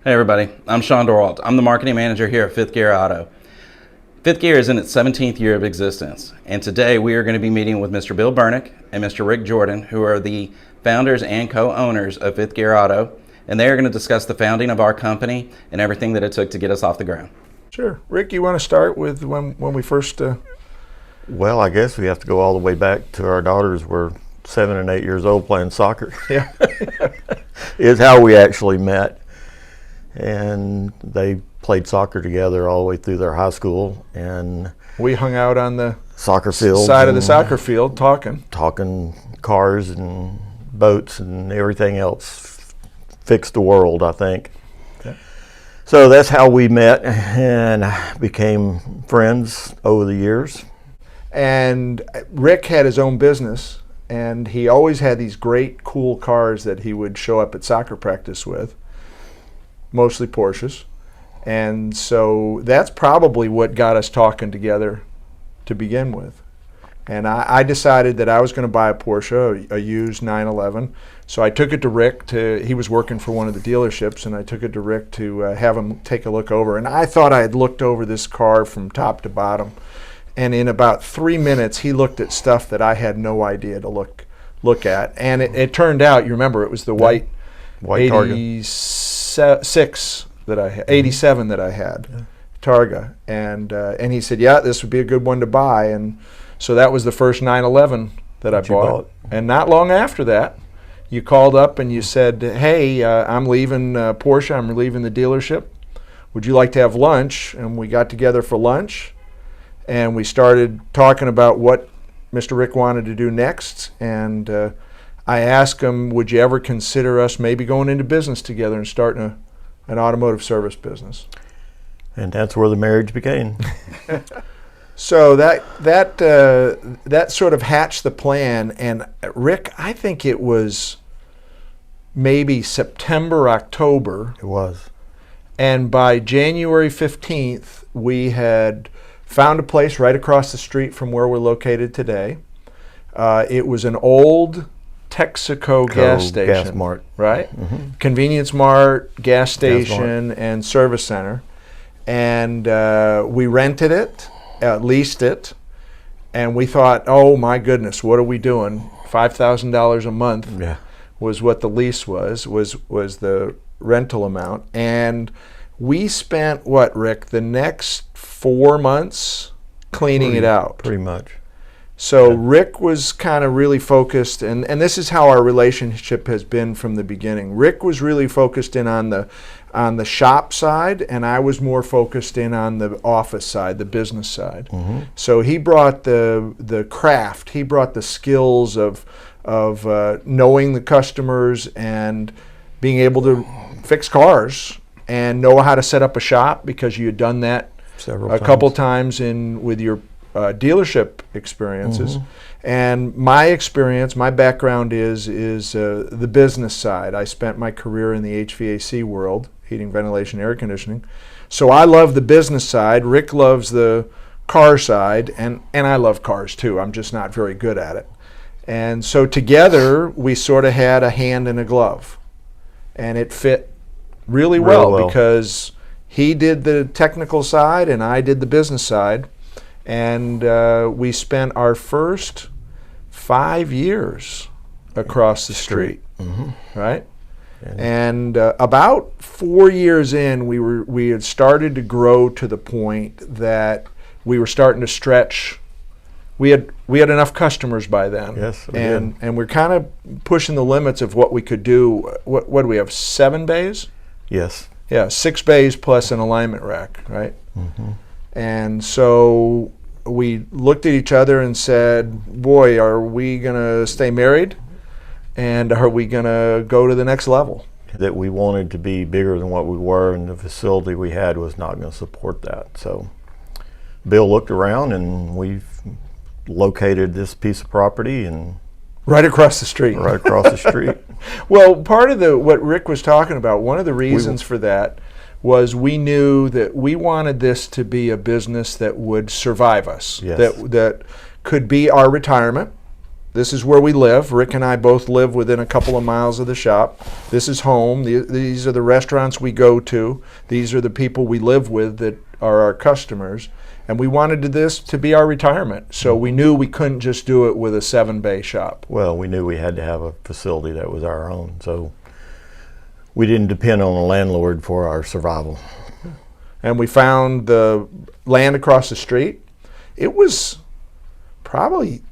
Hey everybody, I'm Sean Dorwalt. I'm the marketing manager here at Fifth Gear Auto. Fifth Gear is in its 17th year of existence, and today we are going to be meeting with Mr. Bill Bernick and Mr. Rick Jordan, who are the founders and co-owners of Fifth Gear Auto, and they are going to discuss the founding of our company and everything that it took to get us off the ground. Sure. Rick, you want to start with when we first... Well, I guess we have to go all the way back to our daughters were 7 and 8 years old playing soccer. Yeah. Is how we actually met. And they played soccer together all the way through their high school. And we hung out on the soccer field side of the soccer field talking cars and boats and everything else. Fixed the world, I think. Okay. So that's how we met and became friends over the years. And Rick had his own business, and he always had these great, cool cars that he would show up at soccer practice with, mostly Porsches. And so that's probably what got us talking together to begin with. And I decided that I was going to buy a Porsche, a used 911. So I took it to Rick. He was working for one of the dealerships, and I took it to Rick to have him take a look over. And I thought I had looked over this car from top to bottom. And in about 3 minutes, he looked at stuff that I had no idea to look at. And it turned out, you remember, it was the white 86 that I had, 87 that I had, yeah. Targa. And he said, yeah, this would be a good one to buy. And so that was the first 911 that I bought. And not long after that, you called up and you said, hey, I'm leaving Porsche. I'm leaving the dealership. Would you like to have lunch? And we got together for lunch. And we started talking about what Mr. Rick wanted to do next. And I asked him, would you ever consider us maybe going into business together and starting an automotive service business? And that's where the marriage began. So that sort of hatched the plan. And Rick, I think it was maybe September, October. It was. And by January 15th, we had found a place right across the street from where we're located today. It was an old Texaco gas station. Gas mart. Right? Mm-hmm. Convenience mart, gas station, and service center. And we rented it, leased it, and we thought, oh my goodness, what are we doing? $5,000 a month was what the lease was the rental amount. And we spent, what, Rick, the next 4 months cleaning it out. Pretty much. So yeah. Rick was kind of really focused, and this is how our relationship has been from the beginning. Rick was really focused in on the shop side, and I was more focused in on the office side, the business side. Mm-hmm. So he brought the craft, he brought the skills of knowing the customers and being able to fix cars and know how to set up a shop, because you had done that a couple times with your dealership experiences. Mm-hmm. And my experience, my background is the business side. I spent my career in the HVAC world, heating, ventilation, air conditioning. So I love the business side. Rick loves the car side, and I love cars too. I'm just not very good at it. And so together we sort of had a hand in a glove, and it fit really well because he did the technical side and I did the business side. And we spent our first 5 years across the street. Mm-hmm. Right? And about 4 years in, we had started to grow to the point that we were starting to stretch. We had enough customers by then. Yes, and we're kind of pushing the limits of what we could do. What do we have, 7 bays? Yes. Yeah, 6 bays plus an alignment rack, right? Mm-hmm. And so we looked at each other and said, boy, are we going to stay married? And are we going to go to the next level? That we wanted to be bigger than what we were, and the facility we had was not going to support that. So Bill looked around, and we've located this piece of property and right across the street. Right across the street. Well, part of what Rick was talking about, one of the reasons for that was we knew that we wanted this to be a business that would survive us, yes. that could be our retirement, This is where we live. Rick and I both live within a couple of miles of the shop. This is home. These are the restaurants we go to. These are the people we live with that are our customers. And we wanted this to be our retirement. So we knew we couldn't just do it with a 7-bay shop. Well, we knew we had to have a facility that was our own, so we didn't depend on a landlord for our survival. And we found the land across the street. It was probably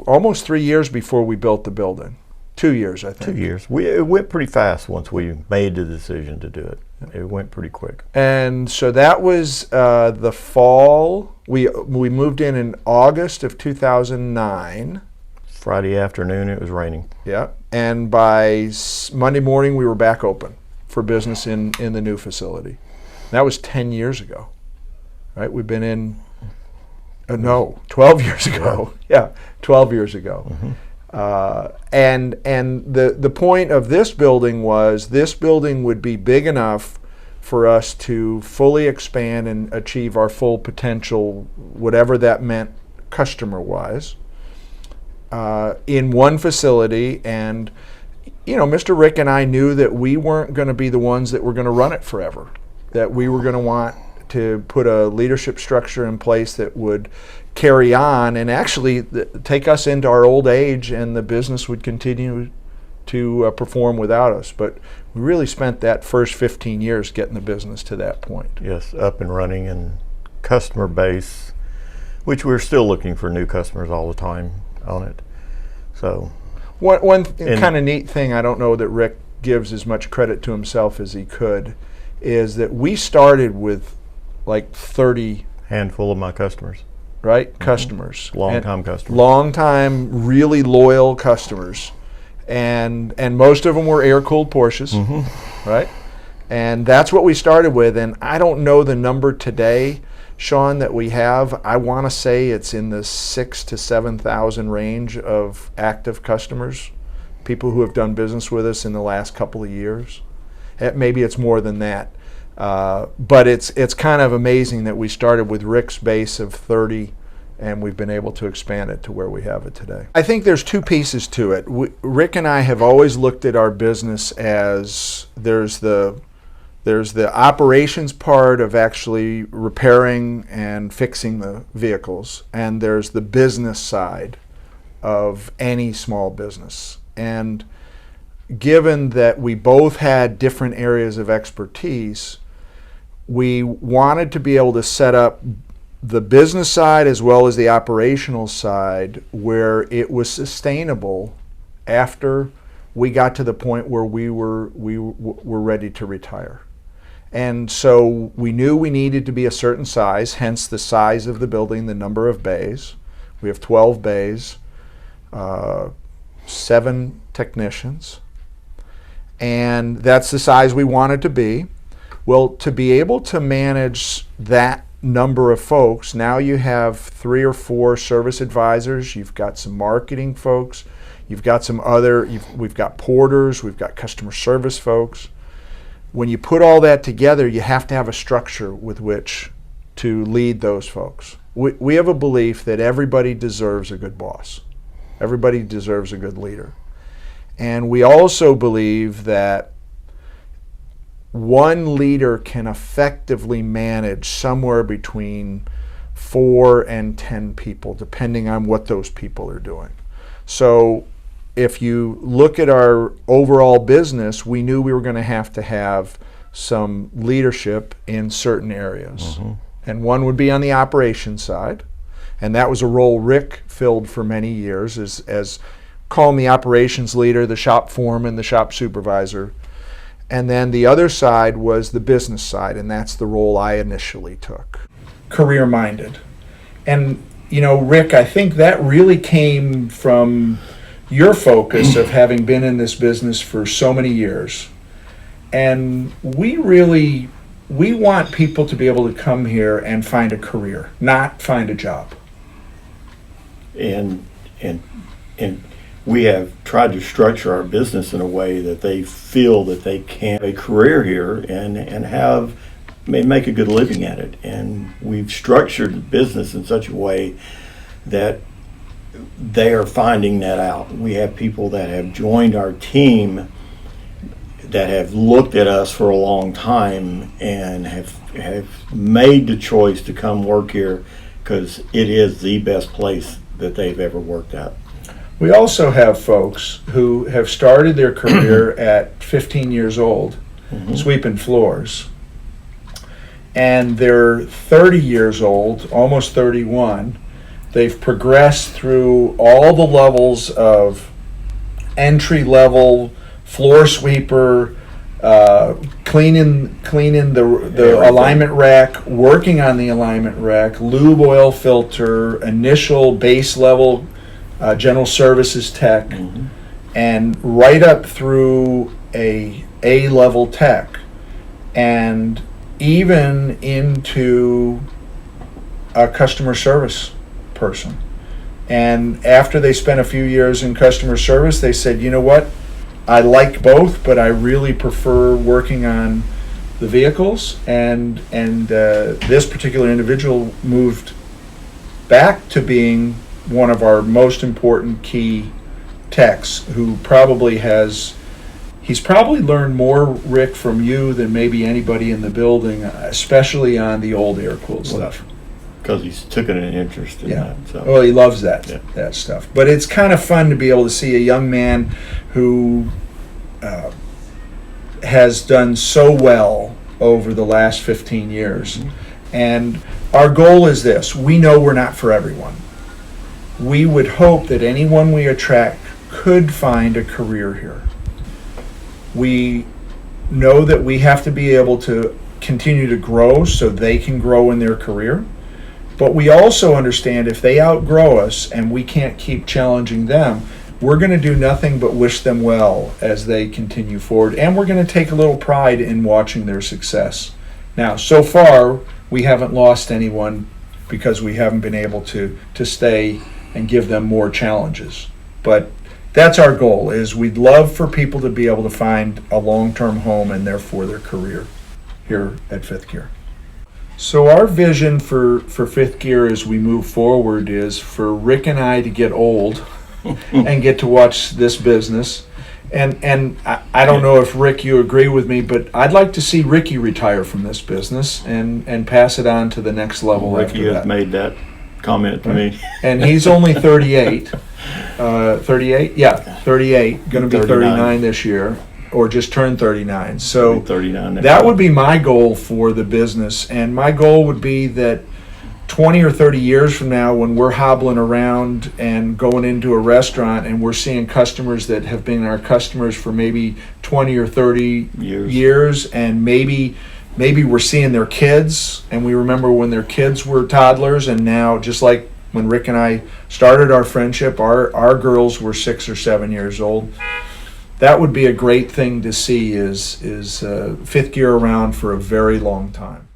almost 3 years before we built the building. 2 years, I think. 2 years. It went pretty fast once we made the decision to do it. It went pretty quick. And so that was the fall. We moved in August of 2009. Friday afternoon, it was raining. Yeah. And by Monday morning, we were back open for business in the new facility. That was 10 years ago, right? We've been in, 12 years ago. Yeah, 12 years ago. And the point of this building was this building would be big enough for us to fully expand and achieve our full potential, whatever that meant customer-wise, in one facility. And, Mr. Rick and I knew that we weren't going to be the ones that were going to run it forever, that we were going to want to put a leadership structure in place that would carry on and actually take us into our old age, and the business would continue to perform without us. But we really spent that first 15 years getting the business to that point. Yes, up and running, and customer base, which we're still looking for new customers all the time on it. So one kind of neat thing, I don't know that Rick gives as much credit to himself as he could, is that we started with like 30 handful of my customers. Right? Customers. Long-time customers. Long-time, really loyal customers. And most of them were air-cooled Porsches, right? And that's what we started with. And I don't know the number today, Sean, that we have. I want to say it's in the 6,000 to 7,000 range of active customers, people who have done business with us in the last couple of years. Maybe it's more than that. But it's kind of amazing that we started with Rick's base of 30, and we've been able to expand it to where we have it today. I think there's two pieces to it. Rick and I have always looked at our business as there's the operations part of actually repairing and fixing the vehicles, and there's the business side of any small business. And given that we both had different areas of expertise, we wanted to be able to set up the business side as well as the operational side where it was sustainable after we got to the point where we were ready to retire. And so we knew we needed to be a certain size, hence the size of the building, the number of bays. We have 12 bays, 7 technicians, and that's the size we wanted to be. Well, to be able to manage that number of folks, now you have 3 or 4 service advisors, you've got some marketing folks, you've got we've got porters, we've got customer service folks. When you put all that together, you have to have a structure with which to lead those folks. We have a belief that everybody deserves a good boss. Everybody deserves a good leader. And we also believe that one leader can effectively manage somewhere between 4 and 10 people, depending on what those people are doing. So if you look at our overall business, we knew we were going to have some leadership in certain areas. And one would be on the operations side, and that was a role Rick filled for many years as call him the operations leader, the shop foreman, the shop supervisor. And then the other side was the business side, and that's the role I initially took. Career-minded. And, Rick, I think that really came from your focus of having been in this business for so many years. And we want people to be able to come here and find a career, not find a job. And we have tried to structure our business in a way that they feel that they can have a career here and make a good living at it. And we've structured the business in such a way that they are finding that out. We have people that have joined our team that have looked at us for a long time and have made the choice to come work here because it is the best place that they've ever worked at. We also have folks who have started their career at 15 years old, sweeping floors, and they're 30 years old, almost 31. They've progressed through all the levels of entry level, floor sweeper, cleaning the alignment rack, working on the alignment rack, lube oil filter, initial base level general services tech, and right up through a level tech, and even into a customer service person. And after they spent a few years in customer service, they said, you know what, I like both, but I really prefer working on the vehicles. And this particular individual moved back to being one of our most important key techs, who probably he's probably learned more, Rick, from you than maybe anybody in the building, especially on the old air-cooled stuff. Because he's taken an interest in that. So. Well, he loves that stuff. But it's kind of fun to be able to see a young man who has done so well over the last 15 years. And our goal is this. We know we're not for everyone. We would hope that anyone we attract could find a career here. We know that we have to be able to continue to grow so they can grow in their career. But we also understand if they outgrow us and we can't keep challenging them, we're going to do nothing but wish them well as they continue forward. And we're going to take a little pride in watching their success. Now, so far, we haven't lost anyone because we haven't been able to stay and give them more challenges. But that's our goal, is we'd love for people to be able to find a long-term home and therefore their career here at Fifth Gear. So our vision for Fifth Gear as we move forward is for Rick and I to get old and get to watch this business. And I don't know if, Rick, you agree with me, but I'd like to see Ricky retire from this business and pass it on to the next level. Ricky has made that comment to me. And he's only 38. 38? Yeah, 38. Going to be 39 this year. Or just turned 39. So 39 that would be my goal for the business. And my goal would be that 20 or 30 years from now, when we're hobbling around and going into a restaurant and we're seeing customers that have been our customers for maybe 20 or 30 years, and maybe we're seeing their kids, and we remember when their kids were toddlers, and now, just like when Rick and I started our friendship, our girls were 6 or 7 years old. That would be a great thing to see, is Fifth Gear around for a very long time.